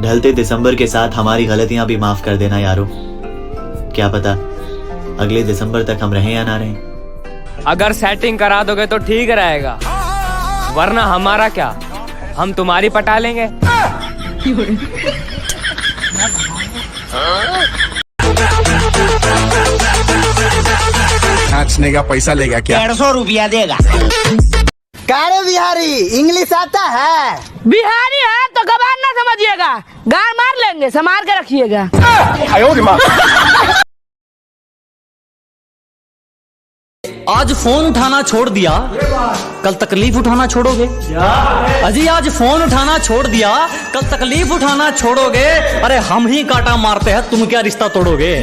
ढलते दिसंबर के साथ हमारी गलतियां भी माफ कर देना यारो। क्या पता अगले दिसंबर तक हम रहें या ना रहें। अगर सेटिंग करा दोगे तो ठीक रहेगा, वरना हमारा क्या, हम तुम्हारी पटा लेंगे। नाचने का पैसा लेगा क्या? 150 रुपया देगा। कारे बिहारी, इंग्लिश आता है? बिहारी है तो गवार ना समझिएगा, गाड़ मार लेंगे, संभाल के रखिएगा। आज फोन उठाना छोड़ दिया, कल तकलीफ उठाना छोड़ोगे? अजी आज फोन उठाना छोड़ दिया, कल तकलीफ उठाना छोड़ोगे? अरे हम ही कांटा मारते हैं, तुम क्या रिश्ता तोड़ोगे?